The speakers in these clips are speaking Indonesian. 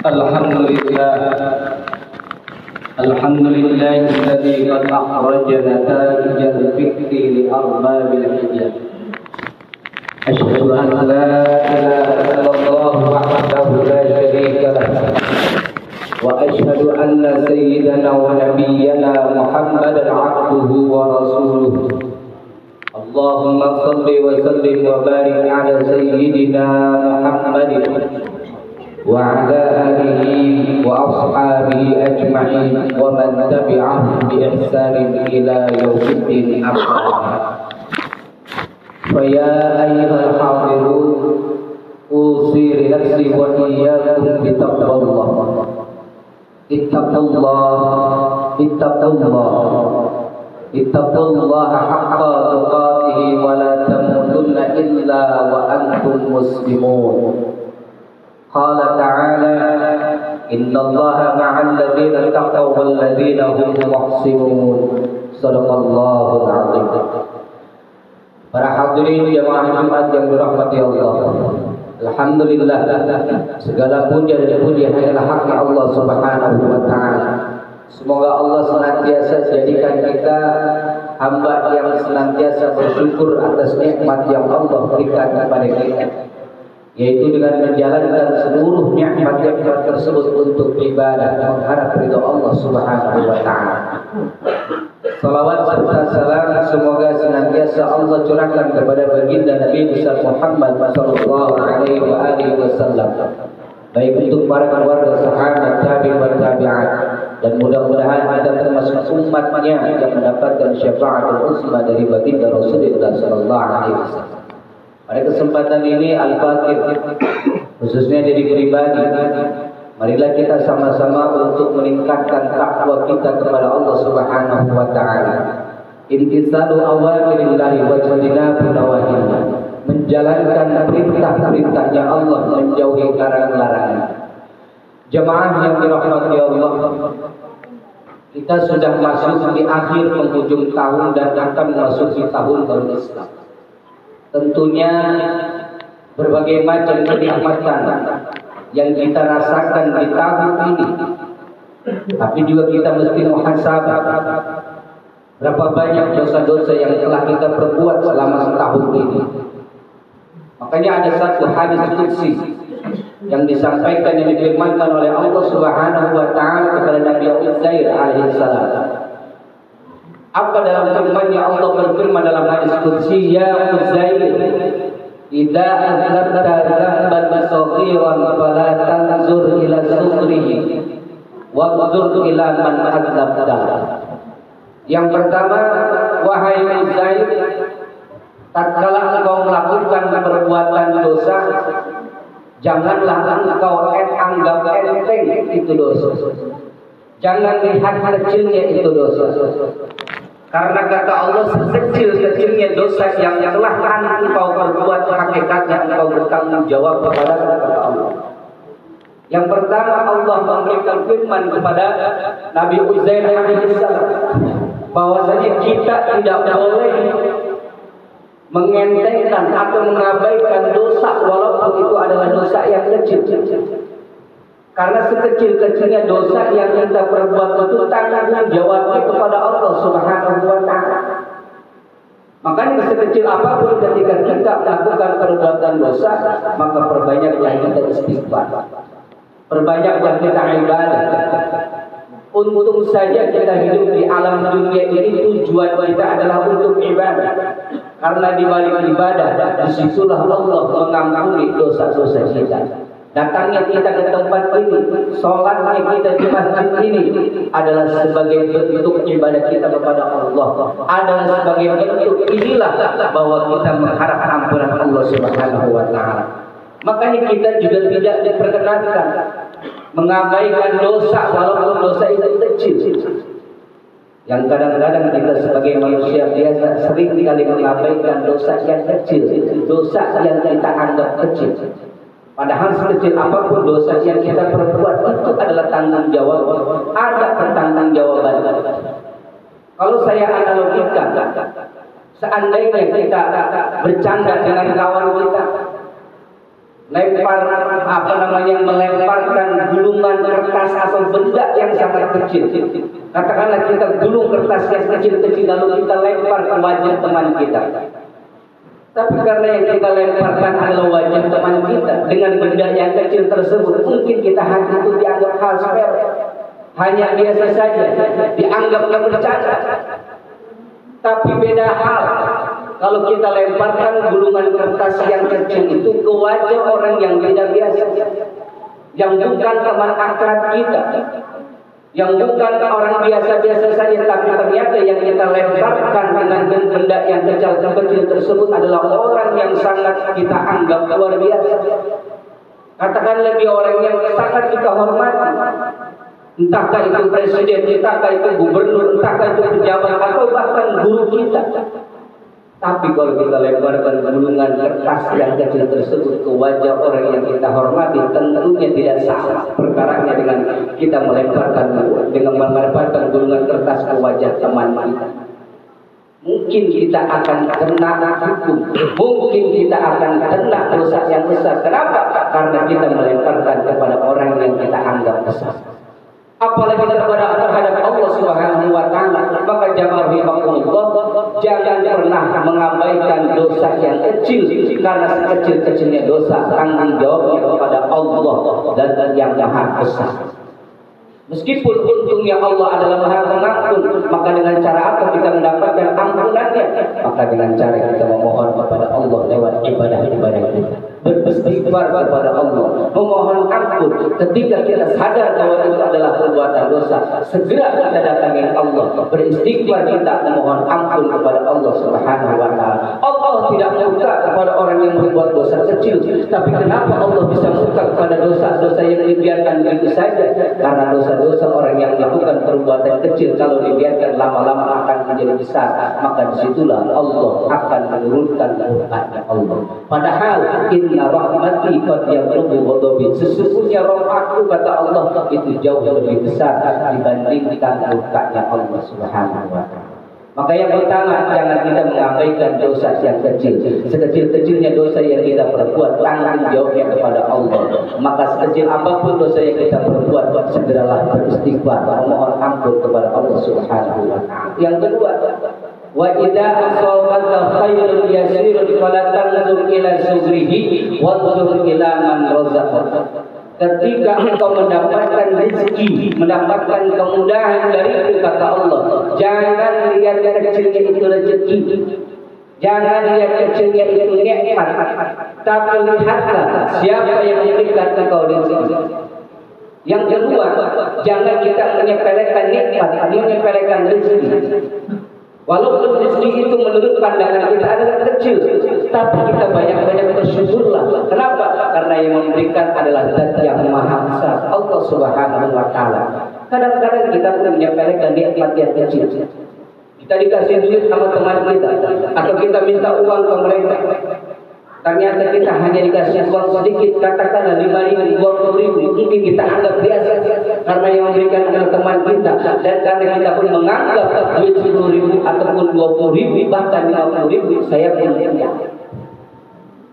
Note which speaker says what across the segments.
Speaker 1: الحمد لله الذي قد أخرج نتائج الفكر لأرباب الحجة. أشهد أن لا إله إلا الله وحده لا شريك له، وأشهد أن سيدنا ونبينا محمدا عبده ورسوله. اللهم صل وسلم وبارك على سيدنا محمد وعلى آله وأصحابه أجمعين ومن تبعهم بإحسان إلى يوم الدين. أما بعد، فيا أيها الحاضرون، أوصي لنفسي وإياكم بتقوى الله. اتقوا الله حق تقاته ولا تموتن إلا وأنتم مسلمون. قال تعالى: إن الله مع الذين اتقوا والذين هم محسنون. Sadaqallahul azim. Para hadirin jamaah Jumat yang dirahmati Allah, alhamdulillah, segala puja dan puji hanyalah hak Allah Subhanahu wa taala. Semoga Allah senantiasa jadikan kita hamba yang senantiasa bersyukur atas nikmat yang Allah berikan kepada kita, yaitu dengan menjalankan seluruh nikmat-nikmat tersebut untuk ibadah mengharap ridha Allah Subhanahu wa taala. Salawat serta salam semoga senantiasa Allah curahkan kepada baginda Nabi besar Muhammad sallallahu alaihi wasallam, baik untuk para keluarga, sahabat, tabi'in dan tabi'at, dan mudah-mudahan kita termasuk umatnya yang mendapatkan syafaatul uzma dari baginda Rasulullah sallallahu alaihi wasallam. Pada kesempatan ini Al-Fatih, khususnya dari pribadi, marilah kita sama-sama untuk meningkatkan takwa kita kepada Allah Subhanahu wa taala. Imtisalu awamirillahi wa ijtinabu nawahihi, menjalankan perintah-perintahnya Allah, menjauhi larangan-larangan. Jemaah yang dirahmati Allah, kita sudah masuk di akhir penghujung tahun dan akan memasuki tahun baru Islam. Tentunya berbagai macam kenikmatan yang kita rasakan di tahun ini, tapi juga kita mesti muhasabah berapa banyak dosa-dosa yang telah kita perbuat selama setahun ini. Makanya ada satu hadis qudsi yang disampaikan, yang difirmankan oleh Allah Subhanahu wa taala kepada Nabi Uzair alaihi salam. Apa dalam firman-Nya Allah berfirman dalam hadis qudsi, ya Uzair, idza azlamta dzamban saghiran fala tanzur ila sugrihi wanzur ila man azlamta. Yang pertama, wahai Uzair, tatkala engkau melakukan perbuatan dosa, janganlah engkau anggap enteng itu dosa. Jangan lihat kecilnya itu dosa. Karena kata Allah, sekecil-kecilnya dosa yang telah engkau perbuat, hakikatnya engkau bertanggung jawab kepada Allah. Yang pertama, Allah memberikan firman kepada Nabi Uzair alaihissalam bahwasanya kita tidak boleh mengentengkan atau mengabaikan dosa walaupun itu adalah dosa yang kecil. Karena sekecil-kecilnya dosa yang kita perbuat itu tanggung jawabnya kepada Allah Subhanahu wa taala. Makanya sekecil apapun ketika kita melakukan perbuatan dosa, maka perbanyaklah kita istighfar, perbanyaklah kita ibadah. Untung saja kita hidup di alam dunia ini, tujuan kita adalah untuk ibadah. Karena di balik ibadah, disitulah Allah mengampuni dosa-dosa kita. Datangnya kita ke tempat ini, sholatnya kita di masjid ini adalah sebagai bentuk ibadah kita kepada Allah. Adalah sebagai bentuk inilah bahwa kita mengharap ampunan Allah Subhanahu wa taala. Makanya kita juga tidak diperkenankan mengabaikan dosa walaupun dosa itu kecil. Yang kadang-kadang kita sebagai manusia biasa sering kali mengabaikan dosa yang kecil, dosa yang kita anggap kecil. Padahal sekecil apapun dosa yang kita perbuat itu adalah tanggung jawab, ada pertanggungjawaban. Kalau saya analogikan, seandainya kita bercanda dengan kawan kita, melemparkan gulungan kertas atau benda yang sangat kecil. Katakanlah kita gulung kertas yang kecil-kecil lalu kita lempar ke wajah teman kita. Tapi karena yang kita lemparkan adalah wajah teman kita, dengan benda yang kecil tersebut mungkin kita hati itu dianggap hal sepele, hanya biasa saja, dianggapnya bercanda. Tapi beda hal kalau kita lemparkan gulungan kertas yang kecil itu ke wajah orang yang tidak biasa, yang bukan teman akrab kita, yang bukan orang biasa-biasa saja, tapi ternyata yang kita lemparkan dengan benda yang kecil tersebut adalah orang yang sangat kita anggap luar biasa. Katakan lebih orang yang sangat kita hormati, entahkah itu presiden, entahkah itu gubernur, entahkah itu pejabat atau bahkan guru kita. Tapi kalau kita lemparkan gulungan kertas yang kecil tersebut ke wajah orang yang kita hormati, tentunya tidak sama perkaranya dengan kita melemparkan gulungan kertas ke wajah teman kita. Mungkin kita akan kena hukum, mungkin kita akan kena dosa yang besar. Kenapa? Karena kita melemparkan kepada orang yang kita anggap besar. Apalagi terhadap Allah Subhanahu wa Ta'ala. Maka jamaah rahimakumullah, jangan pernah mengabaikan dosa yang kecil, karena sekecil-kecilnya dosa tanggung jawabnya kepada Allah dan yang Maha Besar. Meskipun untungnya Allah adalah Maha Pengampun, maka dengan cara apa kita mendapatkan ampunannya? Maka dengan cara kita memohon kepada Allah lewat ibadah-ibadah kita, beristighfar kepada Allah, memohon ampun. Ketika kita sadar bahwa itu adalah perbuatan dosa, segera kita datangi Allah, beristighfar, kita memohon ampun kepada Allah Subhanahu wa Ta'ala. Allah tidak murka kepada orang yang berbuat dosa kecil, tapi kenapa Allah bisa murka kepada dosa-dosa yang dibiarkan begitu saja? Karena dosa-dosa orang yang melakukan perbuatan kecil kalau dibiarkan lama-lama akan menjadi besar, maka disitulah Allah akan menurunkan murkanya Allah. Padahal inna rahmati qad yaghlibu ghadabi, sesungguhnya rahmatku kata Allah itu jauh lebih besar dibandingkan murkanya Allah Subhanahu wa Ta'ala. Maka yang pertama, jangan kita mengabaikan dosa yang kecil. Sekecil-kecilnya dosa yang kita perbuat, tanggung jawabnya kepada Allah. Maka sekecil apapun dosa yang kita perbuat, segeralah beristighfar, memohon ampun kepada Allah Subhanahu wa Ta'ala. Yang kedua, wa idza asabaka khairun yasirun fala tanzur ila sugrihi wanzur ila man razaqaka. Ketika engkau mendapatkan rezeki, mendapatkan kemudahan dari kata Allah, jangan lihat kecilnya itu rezeki, jangan lihat kecilnya itu nikmat, tapi lihatlah siapa yang memberikan engkau rezeki. Yang kedua, jangan kita menyepelekan nikmat, menyepelekan rezeki. Walaupun rezeki itu menurut pandangan kita adalah kecil, tapi kita banyak-banyak bersyukurlah. Kenapa? Karena yang memberikan adalah Zat yang Maha Besar, Allah Subhanahu wa Ta'ala. Kadang-kadang kita pun menyepelekan nikmat yang kecil. Kita dikasih duit sama teman kita, atau kita minta uang ke mereka. Ternyata kita hanya dikasih uang sedikit, katakanlah 5.000, 20.000, mungkin kita anggap biasa karena yang memberikan adalah teman kita, dan karena kita pun menganggap duit 10.000 ataupun 20.000 bahkan 50.000 saya pun punya.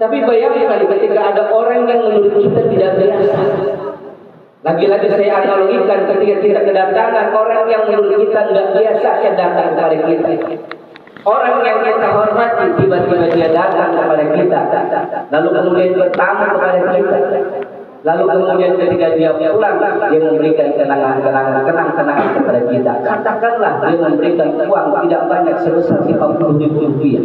Speaker 1: Tapi bayangkan ketika ada orang yang menurut kita tidak biasa. Lagi-lagi saya analogikan ketika kita kedatangan orang yang menurut kita tidak biasa, yang datang kepada kita. Orang yang kita hormati tiba-tiba dia datang kepada kita, lalu kemudian bertamu kepada kita, lalu kemudian ketika dia pulang dia memberikan kenangan kepada kita. Katakanlah dia memberikan uang tidak banyak sebesar 50.000 rupiah.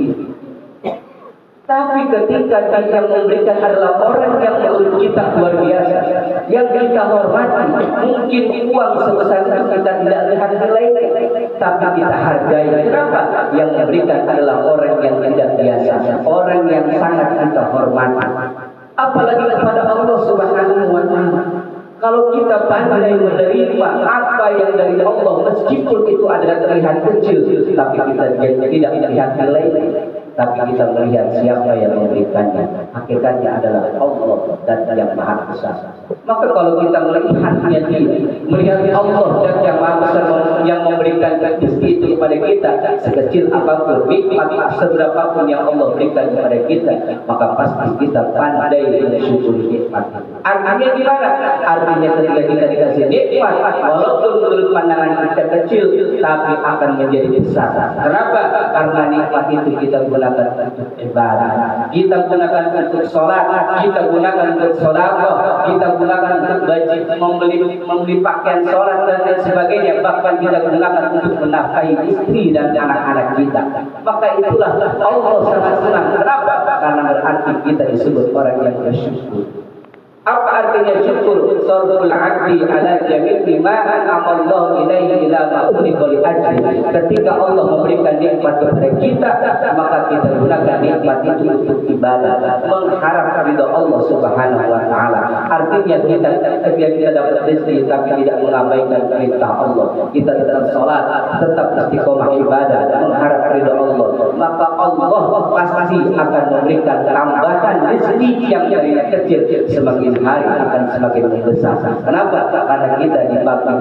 Speaker 1: Tapi ketika kita memberikan adalah orang yang menurut kita luar biasa, yang kita hormati, mungkin uang sebesar itu kita tidak lihat nilainya, tapi kita hargai. Kenapa? Yang memberikan adalah orang yang tidak biasa, orang yang sangat kita hormati. Apalagi kepada Allah Subhanahu wa Ta'ala. Kalau kita pandai menerima apa yang dari Allah, meskipun itu adalah terlihat kecil, tapi kita tidak melihat nilainya. tapi kita melihat siapa yang memberikannya. Hakikatnya adalah Allah dan yang Maha Besar. Maka kalau kita melihatnya dia, melihat Allah dan yang Maha Besar yang memberikan rezeki itu kepada kita, sekecil apapun, nikmat seberapapun yang Allah berikan kepada kita, maka pasti kita pandai mensyukuri nikmat. Artinya gimana? Artinya ketika kita dikasih nikmat, walaupun menurut pandangan kita kecil, tapi akan menjadi besar. Kenapa? Karena nikmat itu kita gunakan untuk ibadah, kita gunakan untuk sholat, kita gunakan untuk sedekah, kita gunakan untuk membeli pakaian sholat dan lain sebagainya, bahkan kita gunakan untuk menafkahi istri dan anak-anak kita. Maka itulah Allah sangat senang. Kenapa? Karena berarti kita disebut orang yang bersyukur. Apa artinya syukur? Sarful 'abdi ala jami'i ma an'amallahu ilaihi ila ma uliqa li ajli. Ketika Allah memberikan nikmat kepada kita, maka kita gunakan nikmat itu untuk ibadah, mengharap ridha Allah Subhanahu wa taala. Artinya kita dapat rezeki tapi tidak mengabaikan perintah Allah. Kita tetap salat, tetap istiqomah ibadah, mengharap ridha Allah. Maka Allah pasti akan memberikan tambahan rezeki yang dari kecil semakin hari akan semakin besar. Kenapa? Karena kita digunakan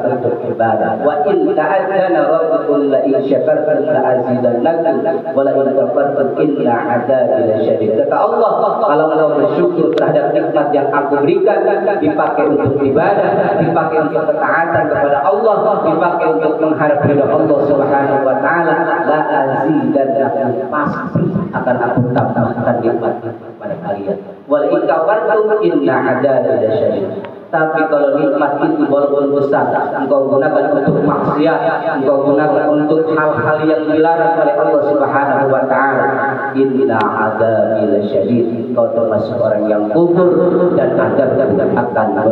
Speaker 1: untuk ibadah. Wa in ta'adzana rabbukum la in syakartum la azidannakum wa la in kafartum inna 'adzabi lasyadid. Kata Allah, kalau engkau bersyukur terhadap nikmat yang aku berikan, dipakai untuk ibadah, dipakai untuk ketaatan kepada Allah, dipakai untuk mengharap ridha Allah Subhanahu wa taala, la azidannakum, pasti akan aku tambahkan nikmat kepada kalian. Wal in kafartum inna 'adzabi lasyadid. Tapi kalau nikmat itu walaupun besar, engkau gunakan untuk maksiat, engkau gunakan untuk hal-hal yang dilarang oleh Allah Subhanahu wa taala, inna 'adzabi lasyadid, engkau termasuk orang yang kufur dan azab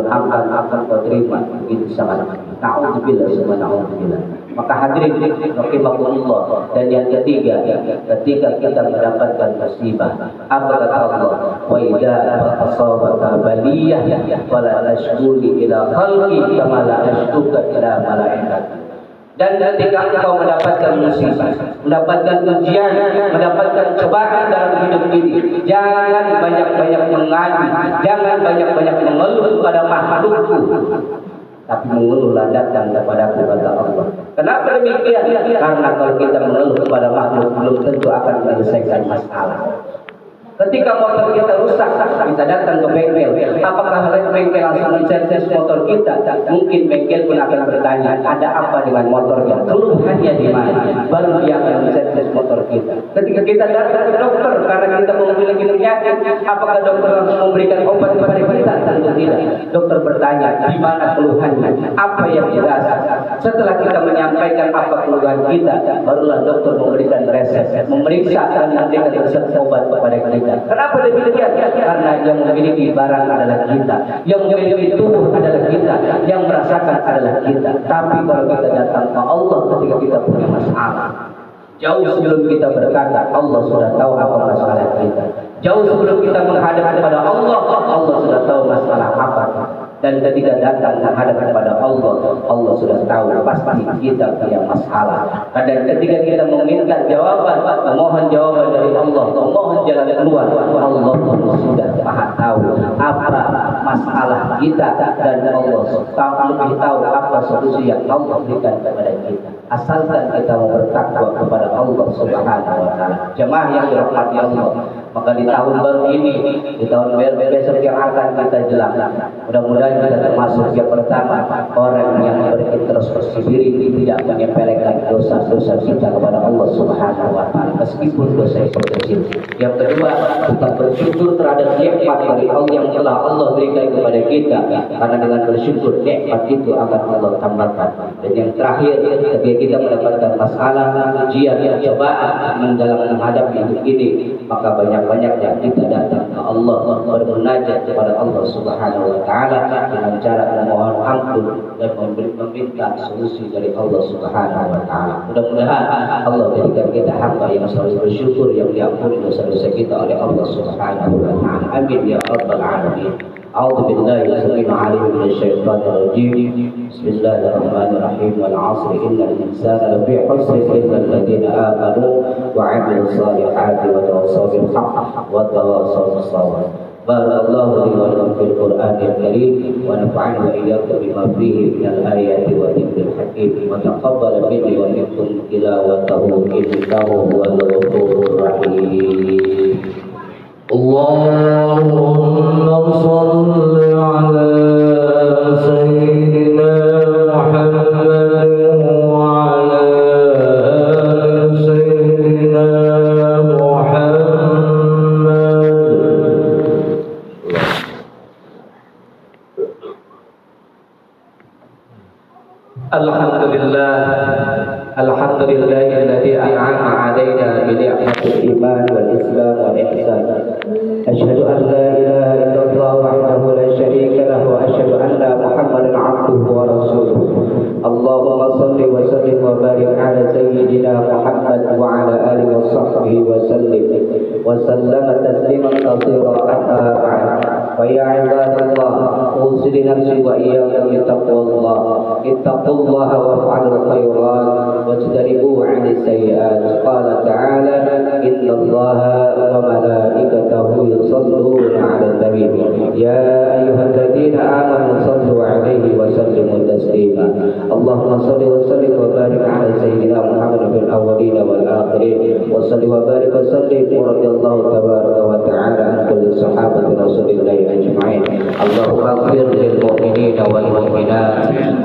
Speaker 1: akan kau terima begitu sangat. Na'udzubillah summa na'udzubillah. Maka hadirin rahimakumullah, dan yang ketiga, ketika kita mendapatkan musibah, apa kata Allah? Wa idza asabaka baliyah fala tashkuri ila khalqi kama la ashkuka ila malaikati. Dan ketika engkau mendapatkan musibah, mendapatkan ujian, mendapatkan cobaan dalam hidup ini, jangan banyak-banyak mengadu, jangan banyak-banyak mengeluh kepada makhlukku, tapi mengeluhlah datang kepada kata Allah. Kenapa demikian? Karena kalau kita mengeluh kepada makhluk, belum tentu akan menyelesaikan masalah. Ketika motor kita rusak, kita datang ke bengkel. Apakah bengkel langsung menservis motor kita? Mungkin bengkel pun akan bertanya, ada apa dengan motornya? Keluhannya di mana? Baru dia akan menservis motor kita. Ketika kita datang ke dokter karena kita memiliki penyakit, apakah dokter langsung memberikan obat kepada kita? Tentu tidak. Dokter bertanya, di mana keluhannya? Apa yang dirasa? Setelah kita menyampaikan apa keluhan kita, barulah dokter memberikan resep, memeriksa dan memberikan resep obat kepada kita. Kenapa demikian? Karena yang memiliki barang adalah kita, yang memiliki tubuh adalah kita, yang merasakan adalah kita. Tapi kalau kita datang ke Allah ketika kita punya masalah, jauh sebelum kita berkata, Allah sudah tahu apa masalah kita. Jauh sebelum kita menghadap kepada Allah, Allah sudah tahu masalah apa. Dan ketika datang menghadap kepada Allah, Allah sudah tahu pasti kita punya masalah. Dan ketika kita meminta jawaban, memohon jawaban dari Allah, memohon jalan keluar, Allah sudah Maha tahu apa masalah kita, dan Allah lebih tahu apa solusi yang Allah berikan kepada kita. Asalkan kita mau bertakwa kepada Allah Subhanahu wa taala. Jemaah yang dirahmati Allah, maka di tahun baru ini, di tahun baru besok yang akan kita jelaskan, mudah-mudahan kita termasuk yang pertama, orang yang berintrospeksi diri, tidak menyepelekan dosa-dosa kita kepada Allah Subhanahu wa taala meskipun dosa itu kecil. Yang kedua, kita bersyukur terhadap nikmat dari Allah yang telah Allah berikan kepada kita, karena dengan bersyukur nikmat itu akan Allah tambahkan. Dan yang terakhir, ketika kita mendapatkan masalah, ujian, cobaan dalam menghadapi hidup ini, maka banyak-banyaknya kita datang ke Allah, bermunajat kepada Allah Subhanahu wa taala dengan cara memohon ampun dan meminta solusi dari Allah Subhanahu wa taala. Mudah-mudahan Allah jadikan kita hamba yang selalu bersyukur, yang diampuni dosa-dosa kita oleh Allah Subhanahu wa taala. Amin ya rabbal alamin. أعوذ بالله السميع العليم من الشيطان الرجيم. بسم الله الرحمن الرحيم. والعصر إن الإنسان لفي خسر إلا الذين آمنوا وعملوا الصالحات وتواصوا بالحق وتواصوا بالصبر. بارك الله لي ولكم في القرآن الكريم ونفعني وإياكم بما فيه من الآيات والذكر الحكيم وتقبل مني ومنكم تلاوته إنه هو الغفور الرحيم. اللهم صل على سيدنا محمد وعلى آل سيدنا محمد. الحمد لله الذي أنعم علينا بنعمة الإيمان والإسلام والإحسان. أشهد أن لا إله إلا الله وحده لا شريك له وأشهد أن محمدا عبده ورسوله. اللهم صل وسلم وبارك على سيدنا محمد وعلى آله وصحبه وسلم تسليما كثيرا. أما بعد فيا عباد الله أوصي نفسي وإياكم بتقوى الله. اتقوا الله وافعلوا الخيرات واجتنبوا عن السيئات. قال تعالى إن الله وملائكته يصلون على النبي يا أيها الذين آمنوا صلوا عليه وسلموا تسليما. اللهم صل وسلم وبارك على سيدنا محمد في الأولين والآخرين وصل وبارك وسلم ورضي الله تبارك وتعالى عن كل صحابة رسول الله أجمعين. اللهم اغفر للمؤمنين والمؤمنات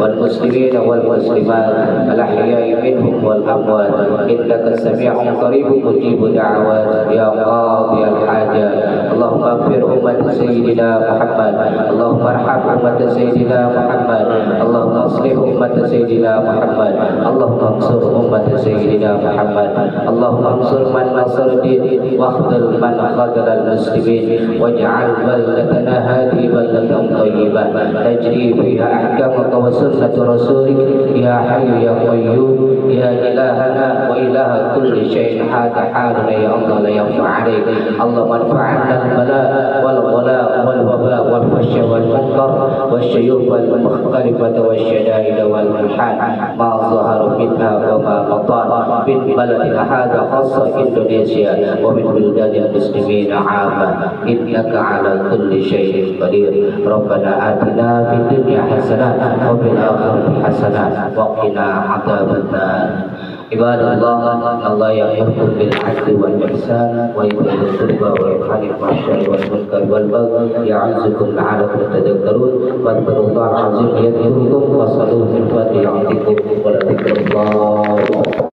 Speaker 1: والمسلمين والمسلمات الأحياء منهم والأموات إنك سميع قريب مجيب دعوات يا قاضي الحاجات. اللهم اغفر أمة سيدنا محمد. اللهم ارحم أمة سيدنا محمد. اللهم اصلح أمة سيدنا محمد. اللهم انصر أمة سيدنا محمد. اللهم انصر من نصر الدين واخذل من خذل المسلمين واجعل بلدتنا هذه بلدة طيبة تجري فيها أحكامك وسنة رسولك يا حي يا قيوم يا إلهنا وإله كل شيء. هذا حالنا يا الله لا يخفى عليك. اللهم ارفع عنا البلاء والغلاء والوباء والفحش والمنكر والشيوخ والمختلفة والشدائد والمحال ما ظهر منها وما بطن من بلدنا هذا خاصة إندونيسيا ومن بلدان المسلمين عامة إنك على كل شيء قدير. ربنا آتنا في الدنيا حسنة وفي الآخرة حسنة وقنا عذاب النار. عباد الله الله يأمركم بالعدل والإحسان وإيتاء القربى وينهى عن الفحشاء والمنكر والبغي يعظكم لعلكم تذكرون. واذكروا الله العظيم يذكركم وصلوا في الفاتحة يعطيكم ولذكر الله